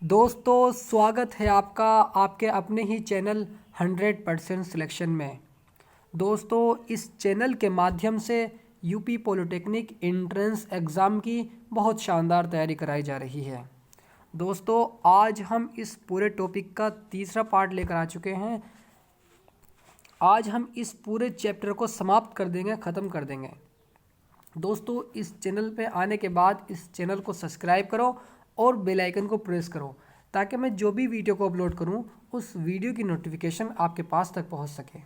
दोस्तों स्वागत है आपका आपके अपने ही चैनल 100% सिलेक्शन में। दोस्तों इस चैनल के माध्यम से यूपी पॉलिटेक्निक एंट्रेंस एग्ज़ाम की बहुत शानदार तैयारी कराई जा रही है। दोस्तों आज हम इस पूरे टॉपिक का तीसरा पार्ट लेकर आ चुके हैं। आज हम इस पूरे चैप्टर को समाप्त कर देंगे, ख़त्म कर देंगे। दोस्तों इस चैनल पे आने के बाद इस चैनल को सब्सक्राइब करो और बेल आइकन को प्रेस करो ताकि मैं जो भी वीडियो को अपलोड करूं उस वीडियो की नोटिफिकेशन आपके पास तक पहुंच सके।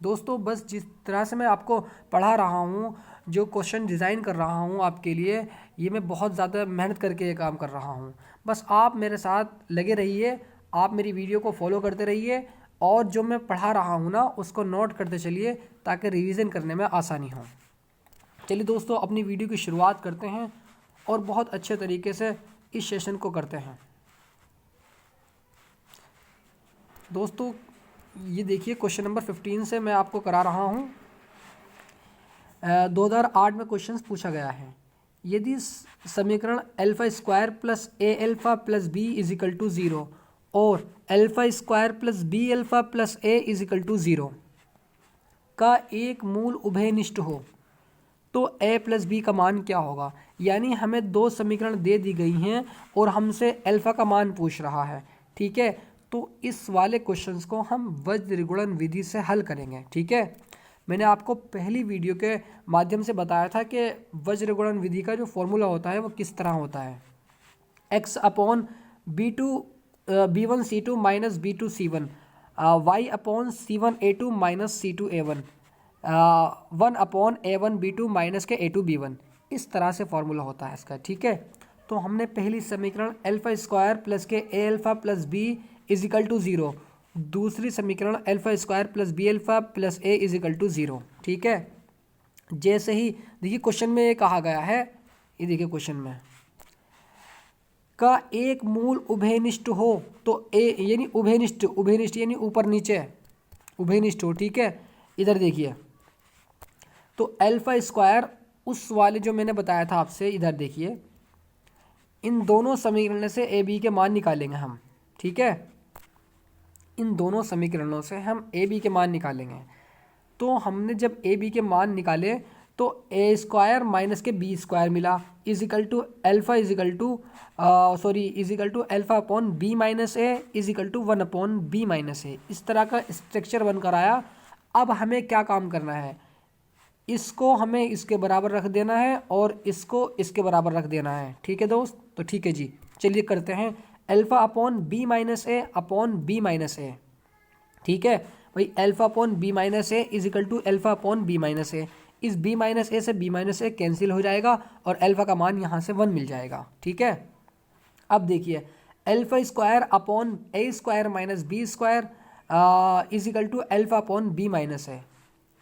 दोस्तों बस जिस तरह से मैं आपको पढ़ा रहा हूं, जो क्वेश्चन डिज़ाइन कर रहा हूं आपके लिए, ये मैं बहुत ज़्यादा मेहनत करके ये काम कर रहा हूं। बस आप मेरे साथ लगे रहिए, आप मेरी वीडियो को फॉलो करते रहिए और जो मैं पढ़ा रहा हूँ ना उसको नोट करते चलिए ताकि रिवीजन करने में आसानी हो। चलिए दोस्तों अपनी वीडियो की शुरुआत करते हैं और बहुत अच्छे तरीके से इस सेशन को करते हैं। दोस्तों ये देखिए क्वेश्चन नंबर 15 से मैं आपको करा रहा हूँ। 2008 में क्वेश्चन पूछा गया है, यदि समीकरण alpha square plus A alpha plus B is equal to 0 और alpha square plus B alpha plus A is equal to 0 का एक मूल उभयनिष्ठ हो तो a प्लस बी का मान क्या होगा। यानी हमें दो समीकरण दे दी गई हैं और हमसे अल्फा का मान पूछ रहा है। ठीक है, तो इस वाले क्वेश्चंस को हम वज्र गुणन विधि से हल करेंगे। ठीक है, मैंने आपको पहली वीडियो के माध्यम से बताया था कि वज्र गुणन विधि का जो फॉर्मूला होता है वो किस तरह होता है। x upon b1c2 minus b2c1 y upon c1a2 minus c2a1 1 upon a1b2 minus के a2b1, इस तरह से फॉर्मूला होता है इसका। ठीक है, तो हमने पहली समीकरण अल्फा स्क्वायर प्लस के a alpha plus B is equal to 0, दूसरी समीकरण alpha square plus B alpha plus A is equal to 0। ठीक है, जैसे ही देखिए क्वेश्चन में ये कहा गया है, ये देखिए क्वेश्चन में का एक मूल उभयनिष्ठ हो तो ए यानी उभयनिष्ठ यानी ऊपर नीचे उभयनिष्ठ हो। ठीक है, इधर देखिए तो अल्फा स्क्वायर उस वाले जो मैंने बताया था आपसे, इधर देखिए इन दोनों समीकरणों से ए बी के मान निकालेंगे हम। ठीक है, इन दोनों समीकरणों से हम ए बी के मान निकालेंगे। तो हमने जब ए बी के मान निकाले तो ए स्क्वायर माइनस के बी स्क्वायर मिला is equal to alpha is equal to alpha upon b minus a is equal to 1 upon b minus a. इस तरह का स्ट्रक्चर बनकर आया। अब हमें क्या काम करना है, इसको हमें इसके बराबर रख देना है और इसको इसके बराबर रख देना है। ठीक है दोस्त, तो ठीक है जी, चलिए करते हैं alpha upon b minus a upon b minus a. ठीक है भाई, alpha upon b minus a is equal to alpha upon b minus a. इस बी माइनस ए से बी माइनस ए कैंसिल हो जाएगा और अल्फा का मान यहाँ से 1 मिल जाएगा। ठीक है, अब देखिए alpha square upon a square minus b square is equal to alpha upon b minus a,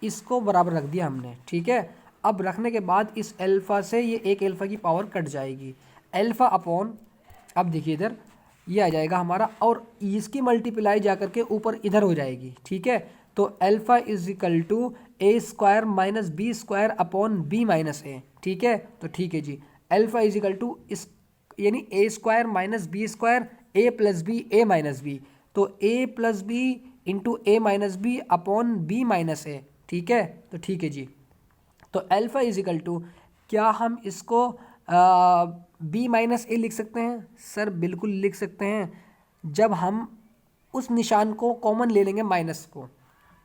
इसको बराबर रख दिया हमने। ठीक है, अब रखने के बाद इस अल्फा से ये एक अल्फा की पावर कट जाएगी, अल्फा अपॉन, अब देखिए इधर ये आ जाएगा हमारा और इसकी मल्टीप्लाई जा करके ऊपर इधर हो जाएगी। ठीक है, तो alpha is equal to a square minus b square upon b minus a. ठीक है, तो ठीक है जी, अल्फा इज इक्वल टू इस यानी a square minus b square a plus b a minus b, तो a plus b into a minus b upon b minus a. ठीक है, तो ठीक है जी, तो अल्फा इज इक्वल टू, क्या हम इसको बी माइनस ए लिख सकते हैं? सर बिल्कुल लिख सकते हैं, जब हम उस निशान को कॉमन ले लेंगे माइनस को,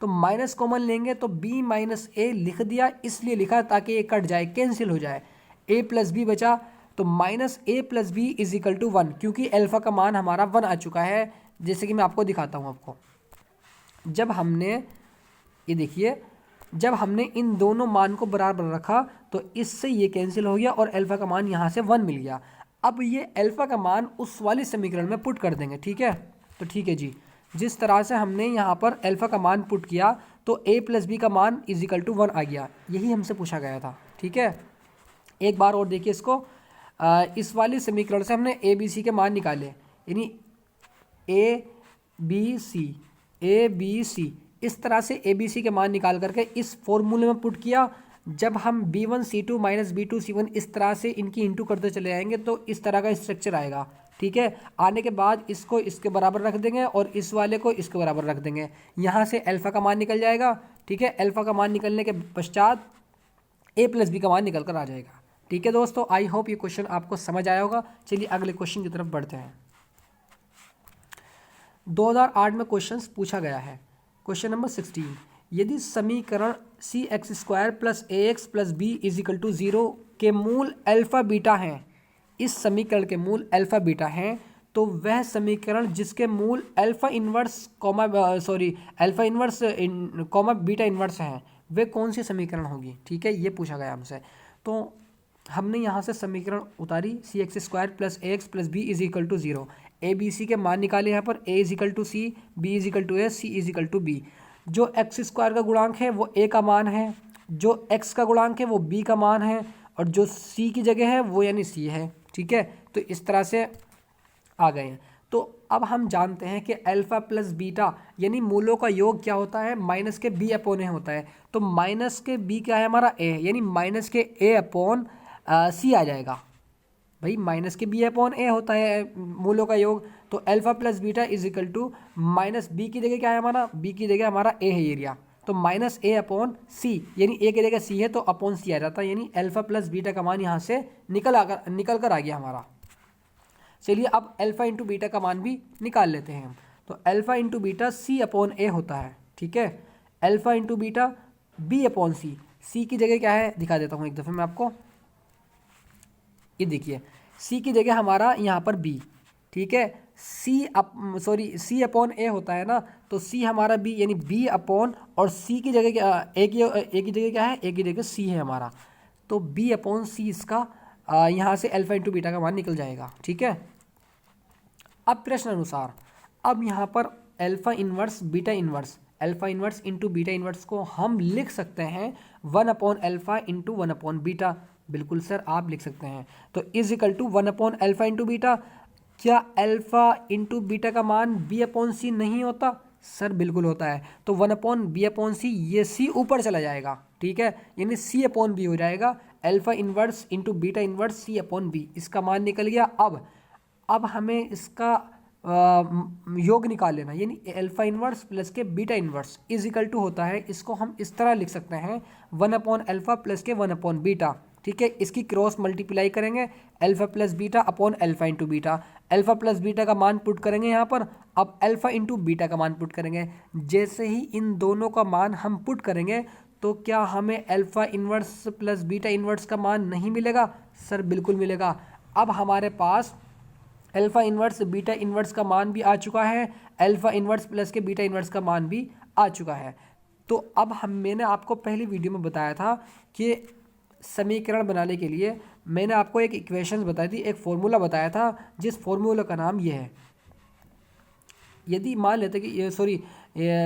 तो माइनस कॉमन लेंगे तो बी माइनस ए लिख दिया, इसलिए लिखा ताकि ये कट जाए, कैंसिल हो जाए, ए प्लस बी बचा, तो minus A plus B is equal to 1, क्योंकि अल्फा का मान हमारा 1 आ चुका है। जैसे कि मैं आपको दिखाता हूँ आपको, जब हमने ये देखिए जब हमने इन दोनों मान को बराबर रखा तो इससे ये कैंसिल हो गया और अल्फा का मान यहाँ से 1 मिल गया। अब ये अल्फा का मान उस वाली समीकरण में पुट कर देंगे। ठीक है, तो ठीक है जी, जिस तरह से हमने यहाँ पर अल्फा का मान पुट किया तो a प्लस बी का मान इज इक्वल टू 1 आ गया, यही हमसे पूछा गया था। ठीक है, एक बार और देखिए इसको, इस वाली समीकरण से हमने ए बी सी के मान निकाले, यानी ए बी सी इस तरह से ए बी सी के मान निकाल करके इस फॉर्मूले में पुट किया। जब हम B1 C2 minus B2 C1 इस तरह से इनकी इंटू करते चले जाएंगे तो इस तरह का स्ट्रक्चर आएगा। ठीक है। आने के बाद इसको इसके बराबर रख देंगे और इस वाले को इसके बराबर रख देंगे, यहाँ से अल्फ़ा का मान निकल जाएगा। ठीक है, अल्फ़ा का मान निकलने के पश्चात a प्लस बी का मान निकल कर आ जाएगा। ठीक है दोस्तों, आई होप ये क्वेश्चन आपको समझ आया होगा। चलिए अगले क्वेश्चन की तरफ बढ़ते हैं। 2008 में क्वेश्चन पूछा गया है। क्वेश्चन नंबर 16, यदि समीकरण c x square plus a x plus B is equal to 0 के मूल अल्फ़ा बीटा हैं, इस समीकरण के मूल अल्फ़ा बीटा हैं, तो वह समीकरण जिसके मूल alpha inverse comma beta inverse हैं, वे कौन सी समीकरण होगी। ठीक है, ये पूछा गया हमसे। तो हमने यहाँ से समीकरण उतारी, c x square plus a x plus B is equal to 0, a b c के मान निकाले यहाँ पर, a is equal to c, b is equal to a, c is equal to b. जो एक्स स्क्वायर का गुणांक है वो ए का मान है, जो एक्स का गुणांक है वो बी का मान है, और जो सी की जगह है वो यानी सी है। ठीक है, तो इस तरह से आ गए हैं। तो अब हम जानते हैं कि अल्फ़ा प्लस बीटा यानी मूलों का योग क्या होता है, माइनस के बी अपॉन ए होता है। तो माइनस के बी क्या है हमारा ए, यानी माइनस के ए अपॉन सी आ जाएगा। भाई माइनस के बी अपॉन ए होता है मूलों का योग, तो alpha plus beta is equal to minus B की जगह क्या है हमारा, बी की जगह हमारा ए है एरिया, तो माइनस ए अपॉन सी, यानी ए की जगह सी है तो अपॉन सी आ जाता है, यानी अल्फ़ा प्लस बीटा का मान यहाँ से निकल कर आ गया हमारा। चलिए अब अल्फ़ा इंटू बीटा का मान भी निकाल लेते हैं हम। तो alpha into beta C upon A होता है। ठीक है, alpha into beta B upon C, C की जगह क्या है दिखा देता हूँ एक दफ़े मैं आपको। ये देखिए सी की जगह हमारा यहाँ पर बी। ठीक है, सी अपॉन ए होता है ना, तो सी हमारा बी यानी बी अपॉन, और सी की जगह क्या, ए की जगह क्या है, ए की जगह सी है हमारा, तो बी अपॉन सी इसका यहाँ से अल्फ़ा इंटू बीटा का मान निकल जाएगा। ठीक है, अब प्रश्न अनुसार अब यहाँ पर alpha inverse beta inverse, alpha inverse into beta inverse को हम लिख सकते हैं 1 upon alpha into 1 upon beta. बिल्कुल सर आप लिख सकते हैं। तो is equal to 1 upon alpha into beta, क्या अल्फ़ा इंटू बीटा का मान बी अपॉन सी नहीं होता? सर बिल्कुल होता है। तो 1 अपॉन बी अपॉन सी, ये सी ऊपर चला जाएगा। ठीक है, यानी सी अपॉन बी हो जाएगा, alpha inverse into beta inverse c upon b, इसका मान निकल गया। अब हमें इसका योग निकाल लेना, यानी अल्फ़ा इन्वर्स प्लस के beta inverse is equal to होता है, इसको हम इस तरह लिख सकते हैं 1 अपॉन अल्फ़ा प्लस के 1 अपॉन बीटा। ठीक है, इसकी क्रॉस मल्टीप्लाई करेंगे, alpha plus beta upon alpha into beta, alpha plus beta का मान पुट करेंगे यहाँ पर, अब अल्फ़ा इंटू बीटा का मान पुट करेंगे। जैसे ही इन दोनों का मान हम पुट करेंगे तो क्या हमें alpha inverse plus beta inverse का मान नहीं मिलेगा? सर बिल्कुल मिलेगा। अब हमारे पास अल्फ़ा इन्वर्स बीटा इन्वर्स का मान भी आ चुका है, अल्फ़ा इन्वर्स प्लस के बीटा इन्वर्स का मान भी आ चुका है। तो अब मैंने आपको पहली वीडियो में बताया था कि समीकरण बनाने के लिए मैंने आपको एक इक्वेशन बताई थी, एक फॉर्मूला बताया था, जिस फॉर्मूला का नाम ये है। यदि मान लेते कि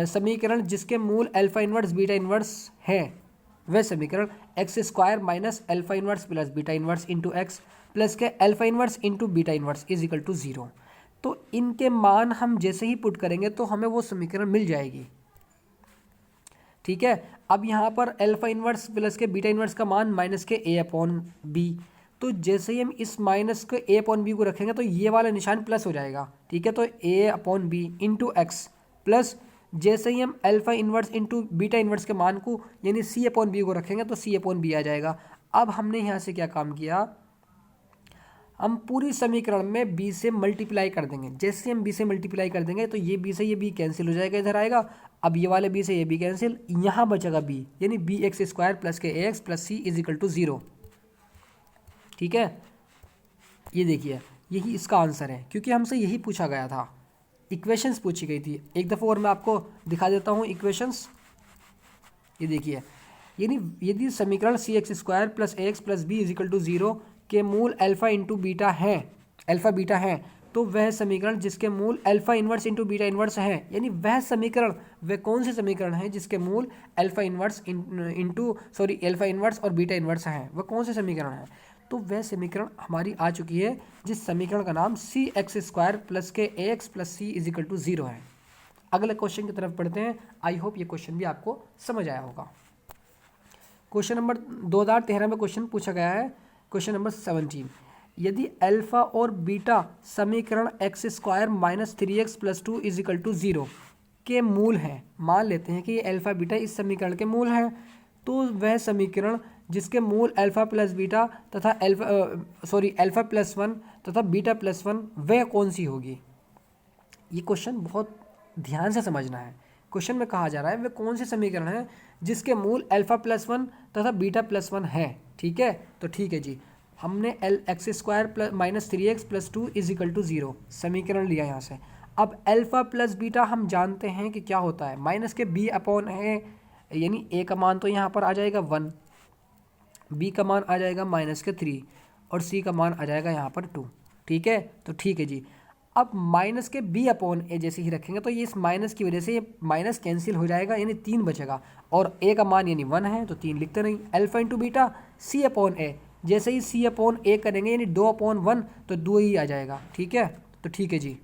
समीकरण जिसके मूल अल्फ़ा इन्वर्स बीटा इन्वर्स है, वह समीकरण x square minus alpha inverse plus beta inverse into x plus के alpha inverse into beta inverse is equal to 0। तो इनके मान हम जैसे ही पुट करेंगे तो हमें वो समीकरण मिल जाएगी। ठीक है, अब यहाँ पर अल्फ़ा इन्वर्स प्लस के बीटा इन्वर्स का मान माइनस के ए अपॉन बी, तो जैसे ही हम इस माइनस के ए अपॉन बी को रखेंगे तो ये वाला निशान प्लस हो जाएगा। ठीक है, तो a upon b into x plus, जैसे ही हम alpha inverse into beta inverse के मान को यानी सी अपॉन बी को रखेंगे तो सी अपॉन बी आ जाएगा। अब हमने यहाँ से क्या काम किया, हम पूरी समीकरण में b से मल्टीप्लाई कर देंगे। जैसे हम b से मल्टीप्लाई कर देंगे तो ये b से ये b कैंसिल हो जाएगा, इधर आएगा। अब ये वाले b से ये b कैंसिल, यहाँ बचेगा b, यानी बी एक्स स्क्वायर प्लस के a x plus c is equal to 0। ठीक है, ये देखिए यही इसका आंसर है, क्योंकि हमसे यही पूछा गया था, इक्वेशंस पूछी गई थी। एक दफ़ा और मैं आपको दिखा देता हूँ इक्वेशंस। ये देखिए, यानी यदि समीकरण c x square plus a x plus B is equal to 0 के मूल अल्फ़ा इंटू बीटा हैं, अल्फ़ा बीटा हैं, तो वह समीकरण जिसके मूल alpha inverse into beta inverse हैं, यानी वह समीकरण, वह कौन से समीकरण हैं जिसके मूल अल्फ़ा इन्वर्स अल्फ़ा इन्वर्स और बीटा इन्वर्स हैं, वह कौन से समीकरण हैं? तो वह समीकरण हमारी आ चुकी है, जिस समीकरण का नाम सी एक्स स्क्वायर प्लस के a x plus c is equal to 0 है। अगले क्वेश्चन की तरफ पढ़ते हैं। आई होप ये क्वेश्चन भी आपको समझ आया होगा। क्वेश्चन नंबर 2013 में क्वेश्चन पूछा गया है, क्वेश्चन नंबर 17। यदि अल्फा और बीटा समीकरण x square minus 3x plus 2 is equal to 0 के मूल हैं, मान लेते हैं कि ये अल्फा बीटा इस समीकरण के मूल हैं, तो वह समीकरण जिसके मूल अल्फा प्लस बीटा तथा अल्फा प्लस 1 तथा बीटा प्लस 1 वह कौन सी होगी। ये क्वेश्चन बहुत ध्यान से समझना है। क्वेश्चन में कहा जा रहा है वे कौन से समीकरण हैं जिसके मूल अल्फा प्लस 1 तथा बीटा प्लस 1 है। ठीक है, तो ठीक है जी, हमने x square plus minus 3x plus 2 is equal to 0 समीकरण लिया यहाँ से। अब अल्फा प्लस बीटा हम जानते हैं कि क्या होता है, माइनस के b अपॉन है, यानी a का मान तो यहाँ पर आ जाएगा 1, b का मान आ जाएगा माइनस के 3 और c का मान आ जाएगा यहाँ पर 2। ठीक है, तो ठीक है जी। अब माइनस के b अपॉन ए जैसे ही रखेंगे तो ये इस माइनस की वजह से ये माइनस कैंसिल हो जाएगा, यानी 3 बचेगा, और a का मान यानी 1 है तो 3 लिखते नहीं। Alpha into beta c upon a, जैसे ही c अपॉन ए करेंगे यानी 2 अपॉन 1 तो 2 ही आ जाएगा। ठीक है, तो ठीक है जी।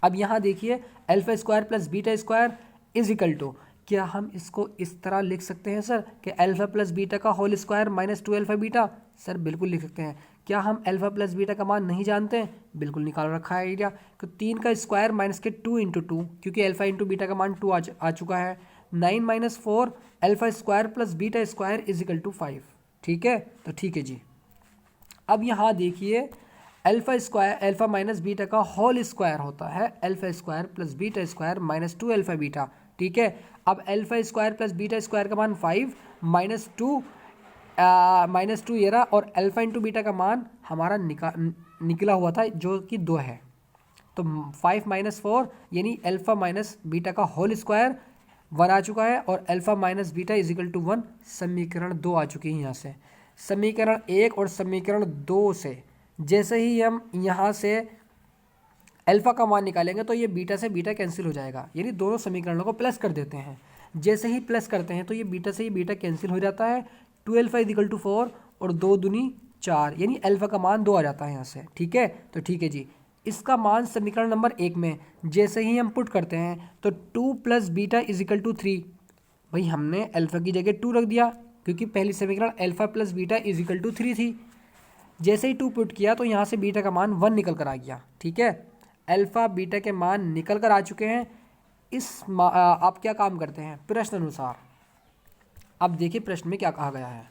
अब यहाँ देखिए alpha square plus beta square is equal to, क्या हम इसको इस तरह लिख सकते हैं सर कि अल्फा प्लस बीटा का whole square minus 2 alpha beta. Sir बिल्कुल लिख सकते हैं। क्या हम अल्फा प्लस बीटा का मान नहीं जानते हैं, बिल्कुल निकाल रखा है एरिया। तो 3 का स्क्वायर माइनस के 2 इंटू 2, क्योंकि अल्फा इंटू बीटा का मान 2 आ चुका है। 9 minus 4 alpha square plus beta square is equal to 5। ठीक है, तो ठीक है जी। अब यहाँ देखिए अल्फा माइनस बीटा का होल स्क्वायर होता है alpha square plus beta square minus 2 alpha beta. ठीक है, अब alpha square plus beta square का मान 5 माइनस 2 ये रहा, और अल्फा इंटू बीटा का मान हमारा निकला हुआ था जो कि 2 है। तो 5 माइनस 4 यानी अल्फा माइनस बीटा का होल स्क्वायर 1 आ चुका है, और alpha minus beta is equal to 1 समीकरण 2 आ चुकी है यहाँ से। समीकरण 1 और समीकरण 2 से जैसे ही हम यहाँ से अल्फा का मान निकालेंगे तो ये बीटा से बीटा कैंसिल हो जाएगा, यानी दोनों समीकरणों को प्लस कर देते हैं। जैसे ही प्लस करते हैं तो ये बीटा से ये बीटा कैंसिल हो जाता है। 2 अल्फा इज इक्वल टू 4 और 2 दूनी 4, यानी अल्फा का मान 2 आ जाता है यहाँ से। ठीक है, तो ठीक है जी। इसका मान समीकरण नंबर 1 में जैसे ही हम पुट करते हैं तो 2 plus beta is equal to 3। भाई हमने अल्फा की जगह 2 रख दिया क्योंकि पहली समीकरण alpha plus beta is equal to 3 थी। जैसे ही 2 पुट किया तो यहाँ से बीटा का मान 1 निकल कर आ गया। ठीक है, अल्फा बीटा के मान निकल कर आ चुके हैं। आप क्या काम करते हैं प्रश्न अनुसार। अब देखिए प्रश्न में क्या कहा गया है।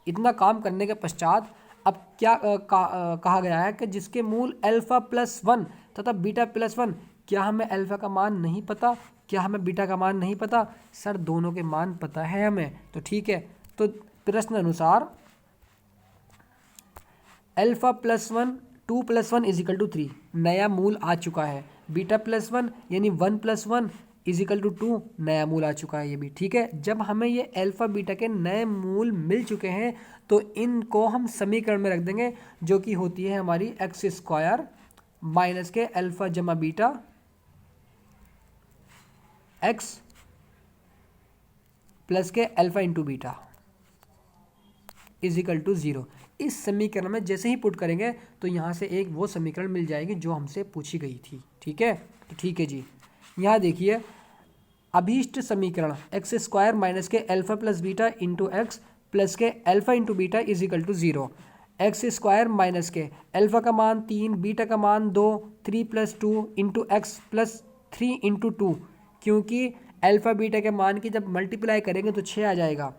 इतना काम करने के पश्चात अब क्या कहा गया है कि जिसके मूल अल्फा प्लस 1 तथा बीटा प्लस 1, क्या हमें अल्फा का मान नहीं पता, क्या हमें बीटा का मान नहीं पता। सर दोनों के मान पता है हमें, तो ठीक है। तो प्रश्न अनुसार alpha plus 1 2 plus 1 is equal to 3 नया मूल आ चुका है। बीटा प्लस 1 यानी 1 प्लस 1 इज इक्वल टू 2 नया मूल आ चुका है ये भी। ठीक है, जब हमें ये अल्फा बीटा के नए मूल मिल चुके हैं तो इनको हम समीकरण में रख देंगे, जो कि होती है हमारी एक्स स्क्वायर माइनस के अल्फा जमा बीटा एक्स प्लस के alpha into beta is equal to 0। इस समीकरण में जैसे ही पुट करेंगे तो यहाँ से एक वो समीकरण मिल जाएगी जो हमसे पूछी गई थी। ठीक है, तो ठीक है जी। यहाँ देखिए अभीष्ट समीकरण एक्स स्क्वायर माइनस के alpha plus beta into x plus के alpha into beta is equal to 0। X square minus के अल्फा का मान 3 बीटा का मान 2 3 plus 2 into x plus 3 into 2, क्योंकि अल्फा बीटा के मान की जब मल्टीप्लाई करेंगे तो 6 आ जाएगा।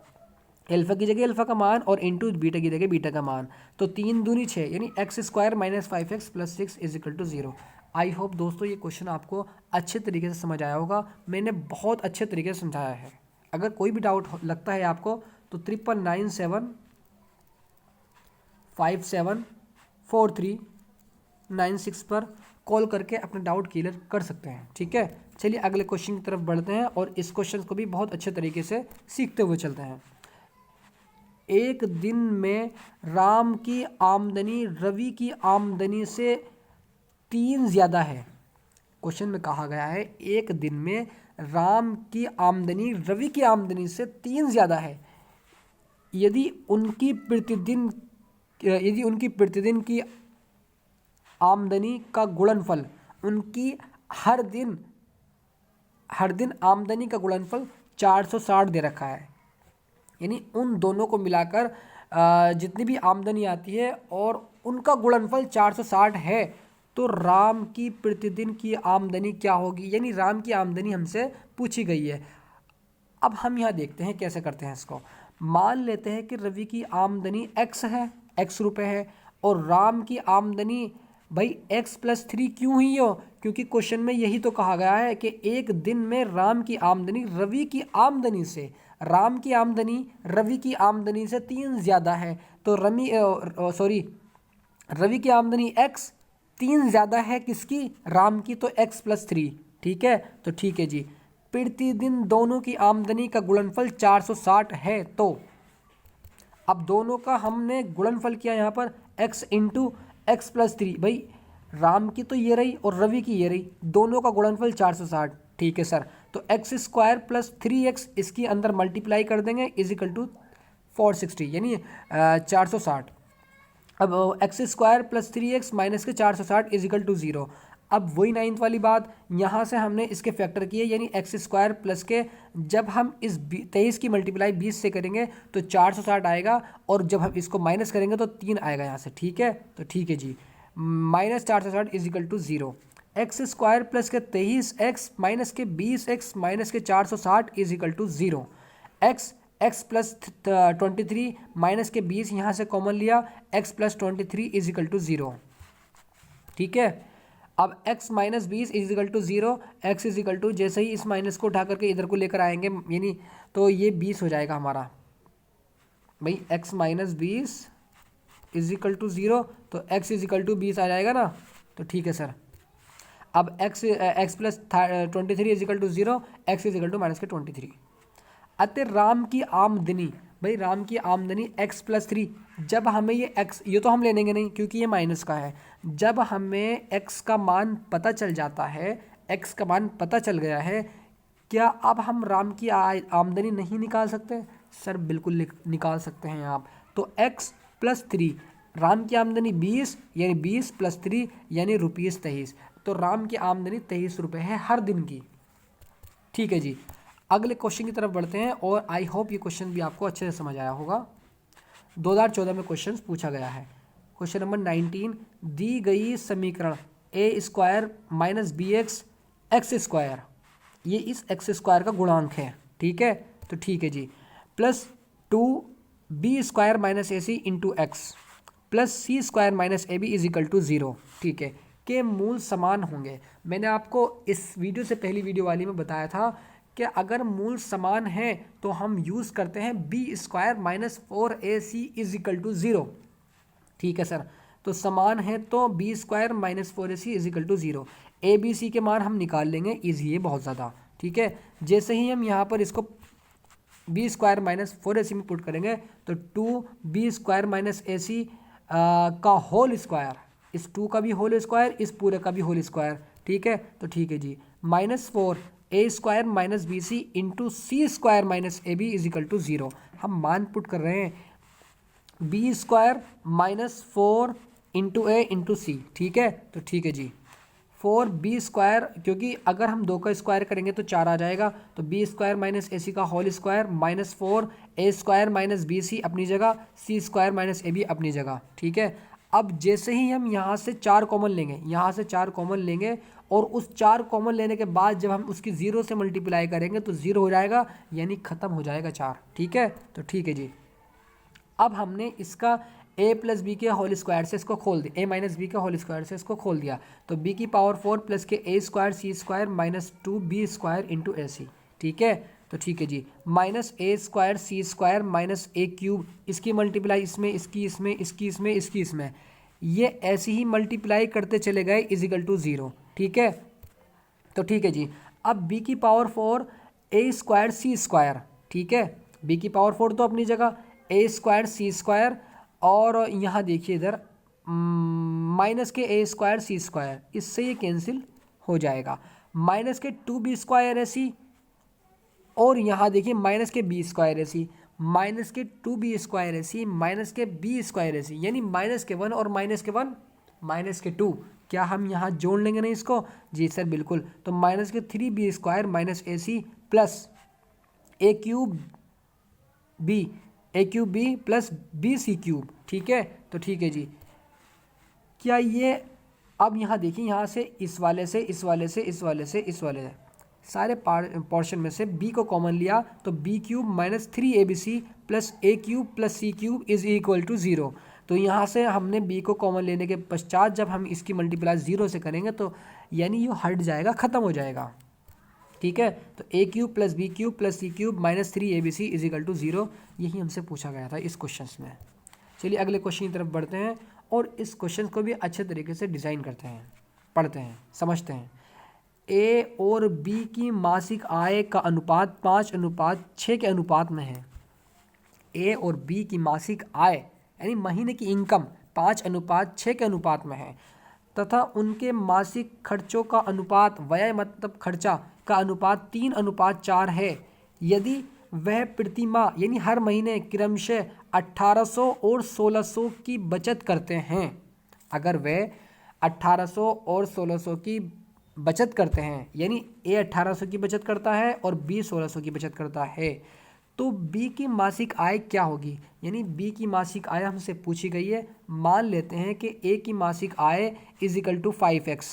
अल्फा की जगह अल्फा का मान और इंटू बीटा की जगह बीटा का मान, तो 3 दूनी 6 यानी x square minus 5x plus 6 is equal to 0। I hope दोस्तों ये क्वेश्चन आपको अच्छे तरीके से समझ आया होगा। मैंने बहुत अच्छे तरीके से समझाया है। अगर कोई भी डाउट लगता है आपको तो 9997574396 पर कॉल करके अपना डाउट क्लियर कर सकते हैं। ठीक है, चलिए अगले क्वेश्चन की तरफ बढ़ते हैं और इस क्वेश्चन को भी बहुत अच्छे तरीके से सीखते हुए चलते हैं। एक दिन में राम की आमदनी रवि की आमदनी से 3 ज़्यादा है। क्वेश्चन में कहा गया है एक दिन में राम की आमदनी रवि की आमदनी से 3 ज़्यादा है। यदि उनकी प्रतिदिन की आमदनी का गुणनफल, उनकी हर दिन आमदनी का गुणनफल 460 दे रखा है, यानी उन दोनों को मिलाकर जितनी भी आमदनी आती है और उनका गुणनफल 460 है तो राम की प्रतिदिन की आमदनी क्या होगी, यानी राम की आमदनी हमसे पूछी गई है। अब हम यहाँ देखते हैं कैसे करते हैं इसको। मान लेते हैं कि रवि की आमदनी x है, x रुपए है, और राम की आमदनी भाई x+3 क्यों हुई हो, क्योंकि क्वेश्चन में यही तो कहा गया है कि एक दिन में राम की आमदनी रवि की आमदनी से, राम की आमदनी रवि की आमदनी से 3 ज़्यादा है, तो रवि की आमदनी x 3 ज़्यादा है किसकी, राम की, तो x+3। ठीक है, तो ठीक है जी। प्रतिदिन दोनों की आमदनी का गुणनफल 460 है, तो अब दोनों का हमने गुणनफल किया यहाँ पर x इंटू x+3। भाई राम की तो ये रही और रवि की ये रही, दोनों का गुणनफल 460। ठीक है सर, तो x² + 3x इसकी अंदर मल्टीप्लाई कर देंगे = 460, यानी 460। अब x² + 3x माइनस के 460 = 0। अब वही 9th वाली बात, यहाँ से हमने इसके फैक्टर किए, यानी x² प्लस के जब हम इस 23 की मल्टीप्लाई 20 से करेंगे तो 460 आएगा, और जब हम इसको माइनस करेंगे तो 3 आएगा यहाँ से। ठीक है, तो ठीक है जी, -460 = 0। x² प्लस के 23x माइनस के 20x माइनस के 460 = 0। x + 23 माइनस के 20 यहाँ से कॉमन लिया, x + 23 = 0। ठीक है, अब x - 20 = 0, x = जैसे ही इस माइनस को उठा करके इधर को लेकर आएंगे, यानी तो ये 20 हो जाएगा हमारा। भाई x - 20 = 0, तो x = 20 आ जाएगा ना, तो ठीक है सर। अब x + 23 = 0, x = -23। अतः राम की आमदनी, भाई राम की आमदनी x+3, जब हमें ये x, ये तो हम ले लेंगे नहीं क्योंकि ये माइनस का है, जब हमें x का मान पता चल जाता है, x का मान पता चल गया है, क्या अब हम राम की आमदनी नहीं निकाल सकते? सर बिल्कुल निकाल सकते हैं आप। तो x+3, राम की आमदनी 20, यानी 20 + 3 यानी ₹23, तो राम की आमदनी 23 रुपये है हर दिन की। ठीक है जी, अगले क्वेश्चन की तरफ बढ़ते हैं, और आई होप ये क्वेश्चन भी आपको अच्छे से समझ आया होगा। 2014 में क्वेश्चन पूछा गया है। क्वेश्चन नंबर 19, दी गई समीकरण a² - bx x², ये इस x² का गुणांक है। ठीक है, तो ठीक है जी, +2b² - ac × x +c² - ab = 0। ठीक है, के मूल समान होंगे। मैंने आपको इस वीडियो से पहली वीडियो वाली में बताया था कि अगर मूल समान है तो हम यूज़ करते हैं b² - 4ac = 0। ठीक है सर, तो समान है तो b² - 4ac = 0। a b c के मान हम निकाल लेंगे, ईजी है बहुत ज़्यादा। ठीक है, जैसे ही हम यहाँ पर इसको b² - 4ac में पुट करेंगे तो 2b² - ac का होल स्क्वायर, इस 2 का भी होल स्क्वायर, इस पूरे का भी होल स्क्वायर। ठीक है, तो ठीक है जी, -4 a² - bc × c² - ab = 0। हम मान पुट कर रहे हैं b² - 4 × a × c। ठीक है, तो ठीक है जी, 4b², क्योंकि अगर हम 2 का स्क्वायर करेंगे तो 4 आ जाएगा, तो b² - ac का होल स्क्वायर -4 a² - bc अपनी जगह, c² - ab अपनी जगह। ठीक है, अब जैसे ही हम यहाँ से 4 कॉमन लेंगे, यहाँ से 4 कॉमन लेंगे, और उस 4 कॉमन लेने के बाद जब हम उसकी 0 से मल्टीप्लाई करेंगे तो 0 हो जाएगा, यानी ख़त्म हो जाएगा 4। ठीक है, तो ठीक है जी, अब हमने इसका a + b के होल स्क्वायर से इसको खोल दिया, a - b के होल स्क्वायर से इसको खोल दिया, तो b की पावर 4 प्लस के a² c² - 2b² × ac। ठीक है, तो ठीक है जी, -a² c² - a³ इसकी मल्टीप्लाई इसमें, इसकी इसमें, इसकी इसमें, इसकी इसमें, ये ऐसे ही मल्टीप्लाई करते चले गए = 0। ठीक है, तो ठीक है जी, अब b की पावर 4 a² c²। ठीक है, b की पावर 4 तो अपनी जगह, a² c², और यहाँ देखिए इधर माइनस के a² c², इससे ये कैंसिल हो जाएगा, माइनस के 2b² ac, और यहाँ देखिए माइनस के b² ac, माइनस के 2b² ac, माइनस के b² ac, यानी -1 और -1 -2। क्या हम यहाँ जोड़ लेंगे नहीं इसको? जी सर बिल्कुल, तो माइनस के 3b² - ac plus a³ b plus bc³ ठीक है, तो ठीक है जी, क्या ये, अब यहाँ देखिए, यहाँ से इस वाले से इस वाले से इस वाले से इस वाले सारे पोर्शन में से b को कॉमन लिया तो b cube minus 3abc plus a cube plus c cube is equal to 0। तो यहाँ से हमने b को कॉमन लेने के पश्चात जब हम इसकी मल्टीप्लाई 0 से करेंगे तो यानी ये हट जाएगा, ख़त्म हो जाएगा। ठीक है, तो a cube plus b cube plus c cube minus 3abc is equal to 0, यही हमसे पूछा गया था इस क्वेश्चन में। चलिए अगले क्वेश्चन की तरफ बढ़ते हैं और इस क्वेश्चन को भी अच्छे तरीके से डिज़ाइन करते हैं, पढ़ते हैं, समझते हैं। ए और बी की मासिक आय का अनुपात 5:6 के अनुपात में है। ए और बी की मासिक आय यानी महीने की इनकम 5:6 के अनुपात में है तथा उनके मासिक खर्चों का अनुपात, व्यय मतलब खर्चा का अनुपात 3:4 है। यदि वह प्रति माह यानी हर महीने क्रमशः 1800 और 1600 की बचत करते हैं, अगर वह 1800 और 1600 की बचत करते हैं, यानी ए 1800 की बचत करता है और बी 1600 की बचत करता है, तो बी की मासिक आय क्या होगी? यानी बी की मासिक आय हमसे पूछी गई है। मान लेते हैं कि ए की मासिक I is equal to 5x।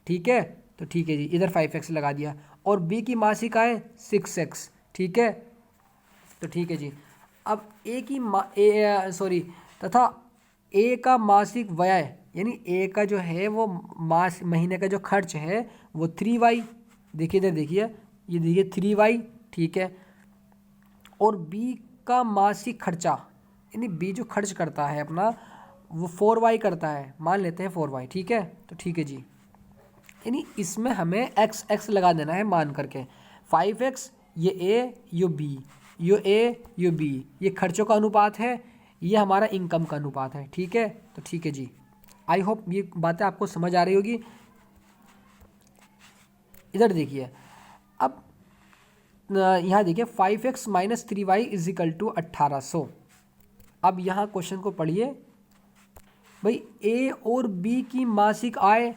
ठीक है, तो ठीक है जी, इधर 5x लगा दिया। और बी की मासिक आय 6x। ठीक है, तो ठीक है जी। अब तथा ए का मासिक व्यय यानी ए का जो है वो महीने का जो खर्च है वो 3y, देखिए इधर देखिए, ये देखिए 3y। ठीक है, और बी का मासिक खर्चा यानी बी जो खर्च करता है अपना वो 4y करता है, मान लेते हैं 4y। ठीक है, तो ठीक है जी, यानी इसमें हमें x लगा देना है मान करके। 5x ये a yo b, yo a yo b, ये खर्चों का अनुपात है, ये हमारा इनकम का अनुपात है। ठीक है, तो ठीक है जी, आई होप ये बातें आपको समझ आ रही होगी। इधर देखिए, अब यहाँ देखिए 5x minus 3y is equal to 1800। अब यहाँ क्वेश्चन को पढ़िए भाई, ए और बी की मासिक आय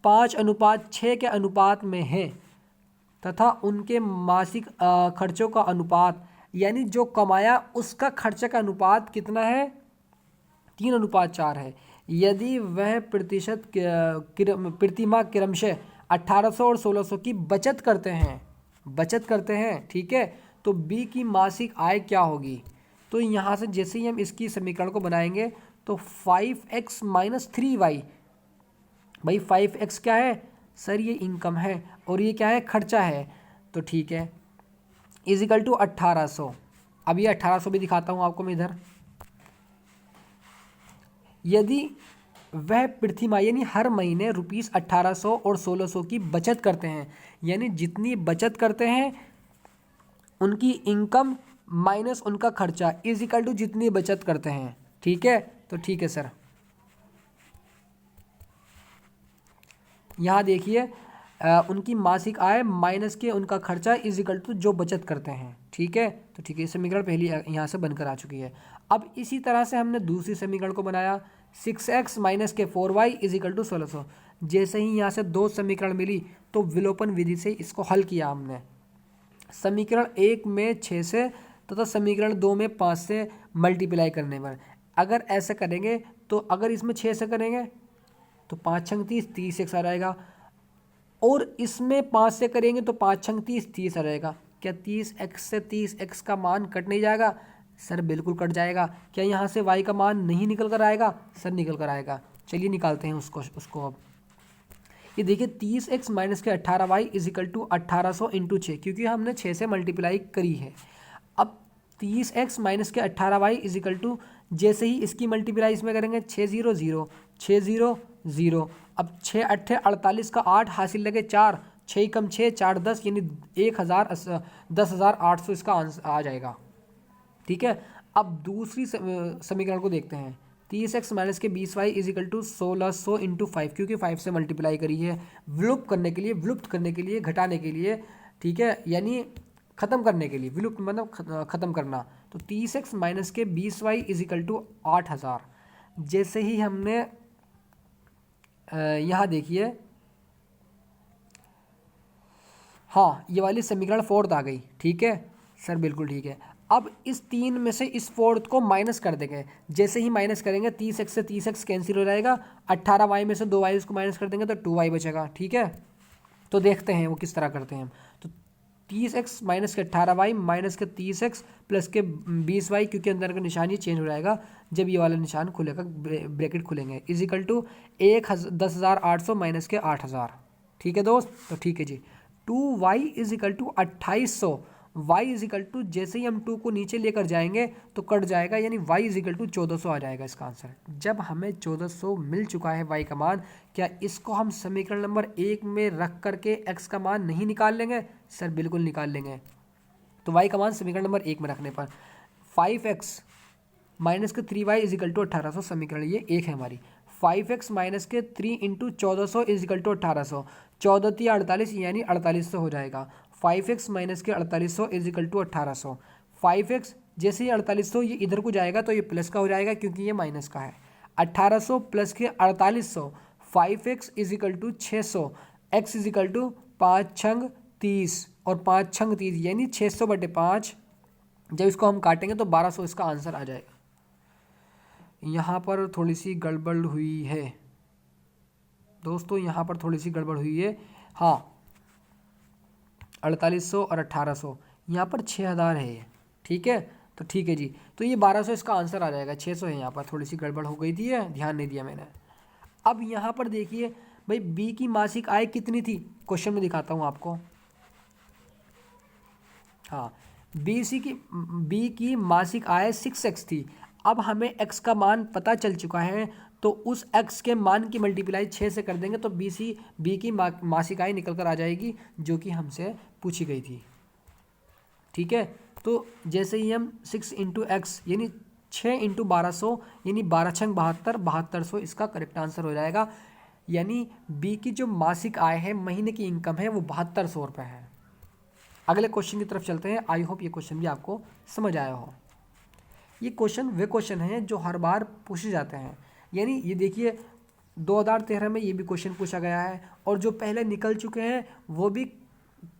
5:6 के अनुपात में है तथा उनके मासिक खर्चों का अनुपात यानी जो कमाया उसका खर्चे का अनुपात कितना है? 3:4 है। यदि वह प्रति माह क्रमशः 1800 और 1600 की बचत करते हैं, ठीक है, तो बी की मासिक आय क्या होगी? तो यहाँ से जैसे ही हम इसकी समीकरण को बनाएंगे तो 5x माइनस 3y, भाई 5x क्या है सर? ये इनकम है और ये क्या है? खर्चा है। तो ठीक है, इज इक्वल टू 1800। अब ये 1800 भी दिखाता हूँ आपको मैं इधर। यदि वह प्रति माह यानी हर महीने रुपीस 1800 और 1600 की बचत करते हैं, यानी जितनी बचत करते हैं उनकी इनकम माइनस उनका खर्चा इज इक्वल टू जितनी बचत करते हैं। ठीक है, तो ठीक है सर, यहाँ देखिए उनकी मासिक आय माइनस के उनका खर्चा इज इक्वल टू जो बचत करते हैं। ठीक है, तो ठीक है, समीकरण पहली यहाँ से बनकर आ चुकी है। अब इसी तरह से हमने दूसरी समीकरण को बनाया, 6x माइनस के 4y इज इक्वल टू 1600। जैसे ही यहाँ से दो समीकरण मिली तो विलोपन विधि से इसको हल किया हमने। समीकरण 1 में 6 से तथा समीकरण 2 में 5 से मल्टीप्लाई करने पर, अगर ऐसे करेंगे तो अगर इसमें 6 से करेंगे तो 5 छंग 30, 30x आ जाएगा, और इसमें 5 से करेंगे तो 5 छंग 30, 30 आ जाएगा। क्या 30x से 30x का मान कट नहीं जाएगा? सर बिल्कुल कट जाएगा। क्या यहाँ से y का मान नहीं निकल कर आएगा? सर निकल कर आएगा। चलिए निकालते हैं उसको अब। ये देखिए 30x माइनस के 18y is equal to 1800 into 6, क्योंकि हमने 6 से मल्टीप्लाई करी है। अब 30x माइनस के 18y इज इक्वल टू, जैसे ही इसकी मल्टीप्लाई इसमें करेंगे 6 0 0 6 0 0। अब 6 8 48 का 8 हासिल लगे 4, 6 कम 6 4 10 यानी 10,800 इसका आंसर आ जाएगा। ठीक है, अब दूसरी समीकरण को देखते हैं। 30x माइनस के 20y is equal to 1600 into 5, क्योंकि 5 से मल्टीप्लाई करी है विलुप्त करने के लिए, घटाने के लिए। ठीक है, यानी ख़त्म करने के लिए, विलुप्त मतलब ख़त्म करना। तो 30x माइनस के 20y इज इक्वल टू 8000। जैसे ही हमने यहाँ देखिए, हाँ ये वाली समीकरण 4 आ गई। ठीक है सर, बिल्कुल ठीक है। अब इस 3 में से इस 4th को माइनस कर देंगे। जैसे ही माइनस करेंगे 30x से 30x कैंसिल हो जाएगा, 18y में से 2y इसको माइनस कर देंगे तो 2y बचेगा। ठीक है, तो देखते हैं वो किस तरह करते हैं। तो 30x माइनस के 18y माइनस के 30x प्लस के 20y, क्योंकि अंदर का निशान ये चेंज हो जाएगा जब ये वाला निशान खुलेगा, ब्रैकेट खुलेंगे, इज इक्वल टू 10,800 माइनस के 8,000। ठीक है दोस्त, तो ठीक है जी। 2y is equal to 2800, y is equal to जैसे ही हम 2 को नीचे लेकर जाएंगे तो कट जाएगा, यानी y इज इक्वल टू 1400 आ जाएगा इसका आंसर। जब हमें 1400 मिल चुका है y का मान, क्या इसको हम समीकरण नंबर 1 में रख करके x का मान नहीं निकाल लेंगे? सर बिल्कुल निकाल लेंगे। तो y का मान समीकरण नंबर 1 में रखने पर 5x माइनस के 3y इज इक्वल टू 1800, समीकरण ये 1 है हमारी। 5x माइनस के 3 इंटू 1400 इज इक्वल टू 1800, 14 3 48 यानी 4800 हो जाएगा। 5x माइनस के 4800 इज इक्वल टू 1800। 5x जैसे ही 4800 ये इधर को जाएगा तो ये प्लस का हो जाएगा क्योंकि ये माइनस का है। 1800 प्लस के 4800, 5x is equal to 600, x is equal to 5 छंग 30 और 5 छंग 30 यानी 600/5। जब इसको हम काटेंगे तो 1200 इसका आंसर आ जाएगा। यहाँ पर थोड़ी सी गड़बड़ हुई है दोस्तों, यहाँ पर थोड़ी सी गड़बड़ हुई है। हाँ, 4800 और 1800, यहाँ पर 6000 है ये। ठीक है, तो ठीक है जी, तो ये 1200 इसका आंसर आ जाएगा। 600 है, यहाँ पर थोड़ी सी गड़बड़ हो गई थी, ध्यान नहीं दिया मैंने। अब यहाँ पर देखिए भाई, बी की मासिक आय कितनी थी, क्वेश्चन में दिखाता हूँ आपको। हाँ, बी की मासिक आय 6x थी। अब हमें x का मान पता चल चुका है, तो उस x के मान की मल्टीप्लाई 6 से कर देंगे तो बी की मासिक आय निकल कर आ जाएगी, जो कि हमसे पूछी गई थी। ठीक है, तो जैसे ही हम 6 इंटू एक्स यानी 6 इंटू 1200 यानी 12 छंग 72, 7200 इसका करेक्ट आंसर हो जाएगा। यानी बी की जो मासिक आय है, महीने की इनकम है, वो 7200 रुपये है। अगले क्वेश्चन की तरफ चलते हैं। आई होप ये क्वेश्चन भी आपको समझ आया हो। ये क्वेश्चन वे क्वेश्चन हैं जो हर बार पूछे जाते हैं। यानी ये देखिए 2013 में ये भी क्वेश्चन पूछा गया है, और जो पहले निकल चुके हैं वो भी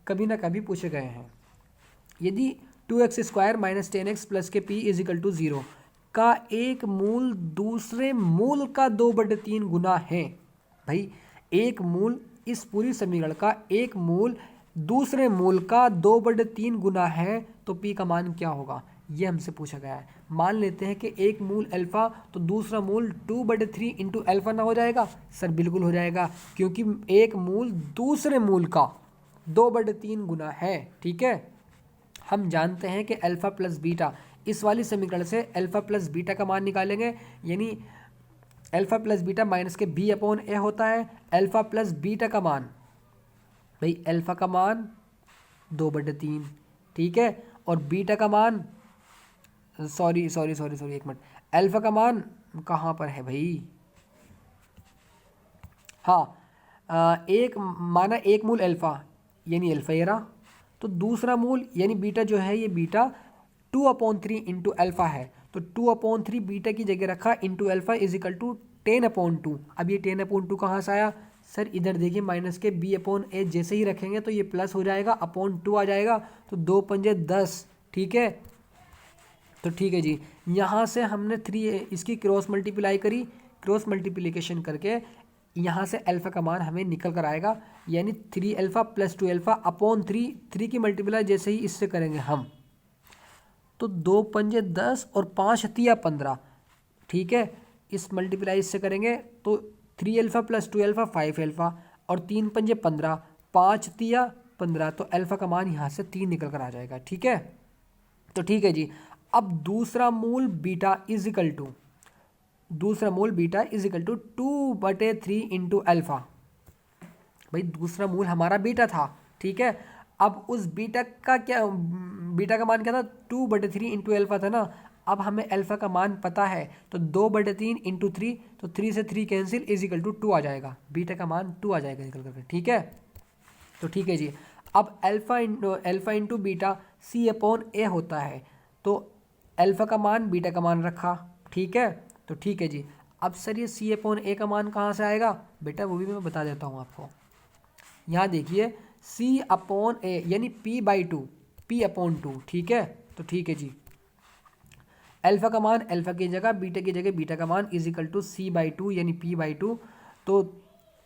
कभी ना कभी पूछे गए हैं। यदि 2x² माइनस 10x प्लस के p इज इक्वल टू 0 का एक मूल दूसरे मूल का 2/3 गुना है। भाई, एक मूल, इस पूरी समीकरण का एक मूल दूसरे मूल का 2/3 गुना है, तो p का मान क्या होगा, ये हमसे पूछा गया है। मान लेते हैं कि एक मूल अल्फ़ा, तो दूसरा मूल 2/3 इंटू अल्फ़ा ना हो जाएगा? सर बिल्कुल हो जाएगा, क्योंकि एक मूल दूसरे मूल का 2/3 गुना है। ठीक है, हम जानते हैं कि अल्फ़ा प्लस बीटा, इस वाली समीकरण से अल्फ़ा प्लस बीटा का मान निकालेंगे, यानी अल्फ़ा प्लस बीटा माइनस के b/a होता है। अल्फ़ा प्लस बीटा का मान, भाई अल्फ़ा का मान 2/3, ठीक है, और बीटा का मान सॉरी एक मिनट, अल्फ़ा का मान कहाँ पर है भाई? हाँ, एक माना एक मूल अल्फ़ा यानी अल्फ़ा ये रहा, तो दूसरा मूल यानी बीटा जो है, ये बीटा 2/3 इंटू अल्फ़ा है, तो 2/3 बीटा की जगह रखा into alpha is equal to 10/2। अब ये 10/2 कहाँ से आया? सर इधर देखिए, माइनस के b/a जैसे ही रखेंगे तो ये प्लस हो जाएगा, /2 आ जाएगा, तो 2 पंजे 10। ठीक है, तो ठीक है जी, यहाँ से हमने 3 इसकी क्रॉस मल्टीप्लाई करी, क्रॉस मल्टीप्लिकेशन करके यहाँ से अल्फ़ा का मान हमें निकल कर आएगा, यानी 3α प्लस 2α/3। 3 की मल्टीप्लाई जैसे ही इससे करेंगे हम, तो 2 पंजे 10 और 5 तिया 15। ठीक है, इस मल्टीप्लाई इससे करेंगे तो 3α प्लस 2α 5α और 3 पंजे 15, 5 तिया 15, तो अल्फ़ा का मान यहाँ से 3 निकल कर आ जाएगा। ठीक है, तो ठीक है जी। अब दूसरा मूल beta is equal to 2/3 into alpha. भाई दूसरा मूल हमारा बीटा था, ठीक है, अब उस बीटा का मान क्या था? 2/3 इंटू अल्फ़ा था ना। अब हमें अल्फ़ा का मान पता है, तो 2/3 इंटू 3, तो 3 से 3 कैंसिल इज इक्वल टू 2 आ जाएगा, बीटा का मान 2 आ जाएगा निकल करके। ठीक है, तो ठीक है जी। अब अल्फ़ा इंटू बीटा c/a होता है, तो अल्फ़ा का मान बीटा का मान रखा। ठीक है, तो ठीक है जी। अब सर ये c/a का मान कहाँ से आएगा बेटा, वो भी मैं बता देता हूँ आपको। यहाँ देखिए c/a यानी p/2, p/2। ठीक है, तो ठीक है जी। अल्फा का मान अल्फा की जगह, बीटा की जगह बीटा का मान इजिकल टू c/2 यानी p/2। तो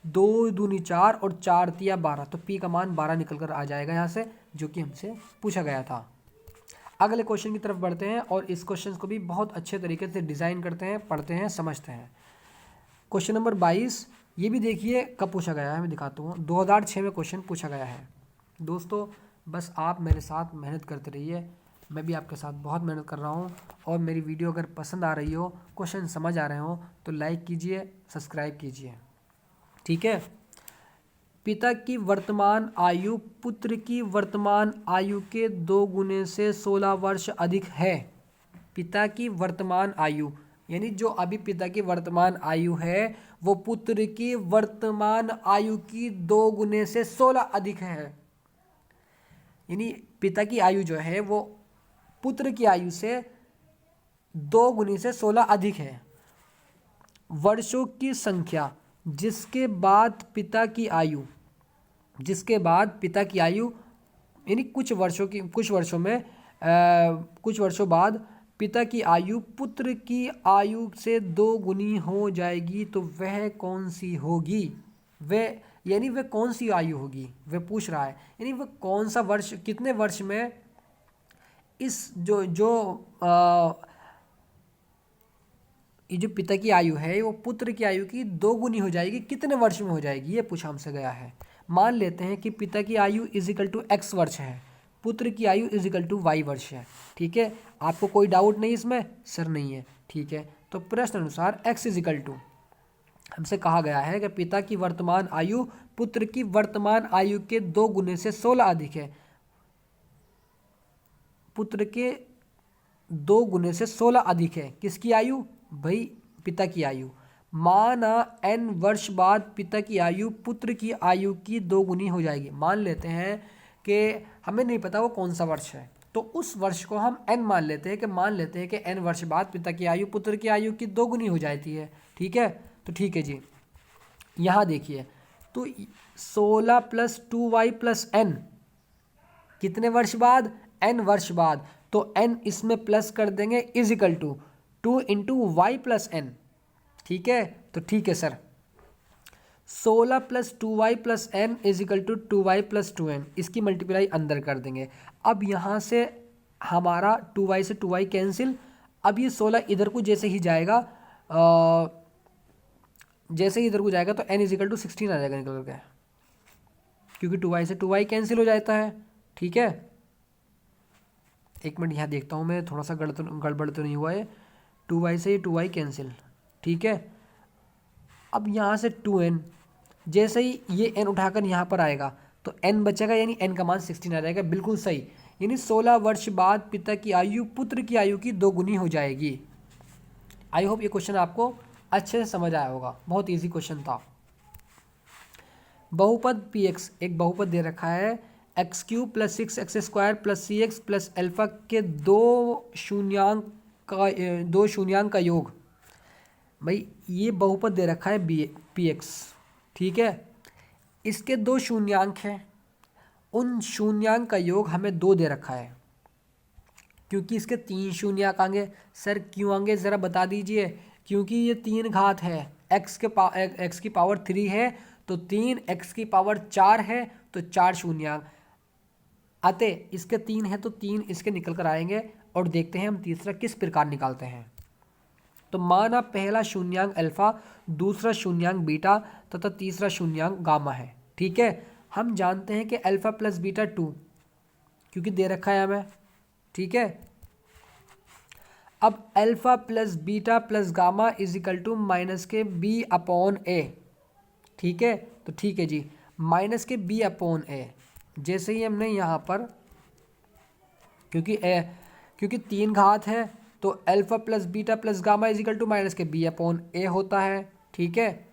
2 दूनी 4 और 4 तिया 12, तो p का मान 12 निकल कर आ जाएगा यहाँ से, जो कि हमसे पूछा गया था। अगले क्वेश्चन की तरफ बढ़ते हैं और इस क्वेश्चन को भी बहुत अच्छे तरीके से डिज़ाइन करते हैं, पढ़ते हैं, समझते हैं। क्वेश्चन नंबर 22, ये भी देखिए कब पूछा गया है, मैं दिखाता हूँ। 2006 में क्वेश्चन पूछा गया है। दोस्तों बस आप मेरे साथ मेहनत करते रहिए, मैं भी आपके साथ बहुत मेहनत कर रहा हूँ। और मेरी वीडियो अगर पसंद आ रही हो, क्वेश्चन समझ आ रहे हो, तो लाइक कीजिए, सब्सक्राइब कीजिए, ठीक है। पिता की वर्तमान आयु पुत्र की वर्तमान आयु के 2 गुने से 16 वर्ष अधिक है। पिता की वर्तमान आयु यानी जो अभी पिता की वर्तमान आयु है वो पुत्र की वर्तमान आयु की 2 गुने से 16 अधिक है। यानी पिता की आयु जो है वो पुत्र की आयु से 2 गुने से 16 अधिक है। वर्षों की संख्या जिसके बाद पिता की आयु यानी कुछ वर्षों बाद पिता की आयु पुत्र की आयु से 2 गुनी हो जाएगी, तो वह कौन सी होगी? वह कौन सी आयु होगी, वह पूछ रहा है। यानी वह कौन सा वर्ष, कितने वर्ष में इस ये जो पिता की आयु है वो पुत्र की आयु की 2 गुनी हो जाएगी, कितने वर्ष में हो जाएगी, ये पूछा हमसे गया है। मान लेते हैं कि पिता की आयु इजिकल टू x वर्ष है, पुत्र की आयु इजिकल टू y वर्ष है, ठीक है। आपको कोई डाउट नहीं इसमें? सर नहीं है, ठीक है। तो प्रश्न अनुसार x इजिकल टू, हमसे कहा गया है कि पिता की वर्तमान आयु पुत्र की वर्तमान आयु के 2 गुने से 16 अधिक है। पुत्र के 2 गुने से 16 अधिक है, किसकी आयु? भाई पिता की आयु। माना n वर्ष बाद पिता की आयु पुत्र की आयु की 2 गुनी हो जाएगी। मान लेते हैं कि हमें नहीं पता वो कौन सा वर्ष है, तो उस वर्ष को हम n मान लेते हैं कि n वर्ष बाद पिता की आयु पुत्र की आयु की 2 गुनी हो जाती है, ठीक है। तो ठीक है जी, यहाँ देखिए, तो 16 + 2y + n कितने वर्ष बाद? n वर्ष बाद। तो n इसमें प्लस कर देंगे, इजिकल टू 2 × y + n, ठीक है। तो ठीक है sir, 16 + 2y + n is equal to 2y + 2n, इसकी मल्टीप्लाई अंदर कर देंगे। अब यहाँ से हमारा 2y से 2y कैंसिल। अब ये 16 इधर को जैसे ही जाएगा तो n इजिकल टू 16 आ जाएगा निकल के, क्योंकि 2y से 2y कैंसिल हो जाता है, ठीक है। एक मिनट यहाँ देखता हूँ मैं, थोड़ा सा गड़बड़ तो नहीं हुआ है। 2y से 2y कैंसिल, ठीक है। अब यहाँ से 2n, जैसे ही ये n उठाकर यहाँ पर आएगा तो n बचेगा, यानी n का मान 16 आ जाएगा, बिल्कुल सही। यानी 16 वर्ष बाद पिता की आयु पुत्र की आयु की 2 गुनी हो जाएगी। आई होप ये क्वेश्चन आपको अच्छे से समझ आया होगा, बहुत इजी क्वेश्चन था। बहुपद px, एक बहुपद दे रखा है x³ + 6x² + cx + अल्फा के 2 शून्यांक का योग। भाई ये बहुपद दे रखा है px, ठीक है। इसके 2 शून्यांक हैं, उन शून्यांक का योग हमें 2 दे रखा है, क्योंकि इसके 3 शून्यांक आएंगे। सर क्यों आएंगे ज़रा बता दीजिए? क्योंकि ये 3 घात है, x की पावर 3 है, तो 3 x की पावर 4 है, तो 4 शून्यांक अतः इसके 3 है, तो 3 इसके निकल कर आएंगे। और देखते हैं हम तीसरा किस प्रकार निकालते हैं। तो माना पहला शून्यांक अल्फा, दूसरा शून्यांक बीटा तथा तीसरा शून्यांक गामा है, ठीक है। हम जानते हैं कि अल्फा + बीटा 2, क्योंकि दे रखा है हमें, ठीक है। अब alpha + beta + gamma is equal to -b/a, ठीक है। तो ठीक है जी, -b/a। जैसे ही हमने यहाँ पर, क्योंकि 3 घात है, तो alpha + beta + gamma is equal to -b/a होता है, ठीक है।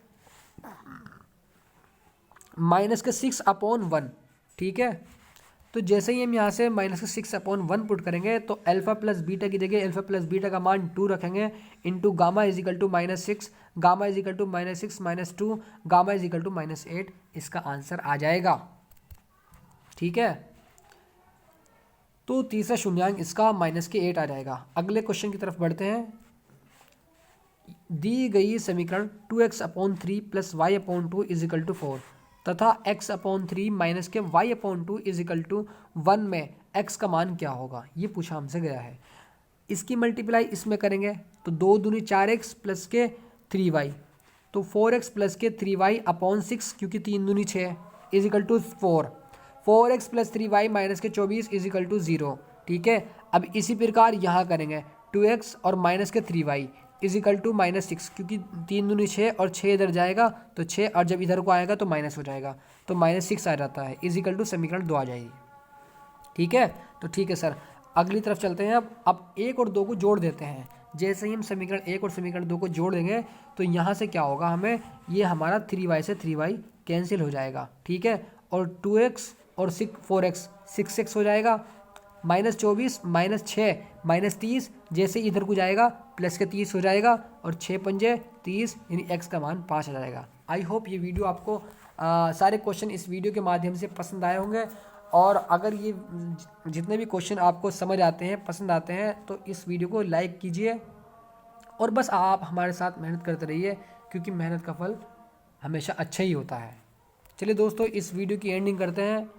-6/1, ठीक है। तो जैसे ही हम यहाँ से -6/1 पुट करेंगे, तो अल्फा + बीटा की जगह अल्फा + बीटा का मान 2 रखेंगे, into gamma is equal to -6, gamma is equal to -6 - 2, gamma is equal to -8, इसका आंसर आ जाएगा, ठीक है। तो तीसरा शून्यांक इसका -8 आ जाएगा। अगले क्वेश्चन की तरफ बढ़ते हैं। दी गई समीकरण 2x/3 + y/2 = 4 तथा x/3 - के y/2 = 1 में x का मान क्या होगा, ये पूछा हमसे गया है। इसकी मल्टीप्लाई इसमें करेंगे तो 2 दूनी 4x + के 3y, तो 4x + के 3y/6 क्योंकि 3 दूनी 6 = 4, 4x + 3y - के 24 = 0। ठीक है, अब इसी प्रकार यहाँ करेंगे 2x और माइनस के 3y = -6 क्योंकि 3 दूनी 6 और 6 इधर जाएगा तो 6, और जब इधर को आएगा तो माइनस हो जाएगा तो -6 आ जाता है, = समीकरण 2 आ जाएगी। ठीक है, तो ठीक है सर, अगली तरफ चलते हैं। अब 1 और 2 को जोड़ देते हैं। जैसे ही हम समीकरण 1 और समीकरण 2 को जोड़ देंगे तो यहाँ से क्या होगा, हमें ये हमारा 3y से 3y कैंसिल हो जाएगा। ठीक है, और 2x और 4x 6x हो जाएगा, -24 -6 -30, जैसे इधर को जाएगा प्लस के 30 हो जाएगा, और 6 पंजे 30 यानी x का मान 5 आ जाएगा। आई होप ये वीडियो आपको सारे क्वेश्चन इस वीडियो के माध्यम से पसंद आए होंगे, और अगर ये जितने भी क्वेश्चन आपको समझ आते हैं, पसंद आते हैं, तो इस वीडियो को लाइक कीजिए, और बस आप हमारे साथ मेहनत करते रहिए क्योंकि मेहनत का फल हमेशा अच्छा ही होता है। चलिए दोस्तों, इस वीडियो की एंडिंग करते हैं।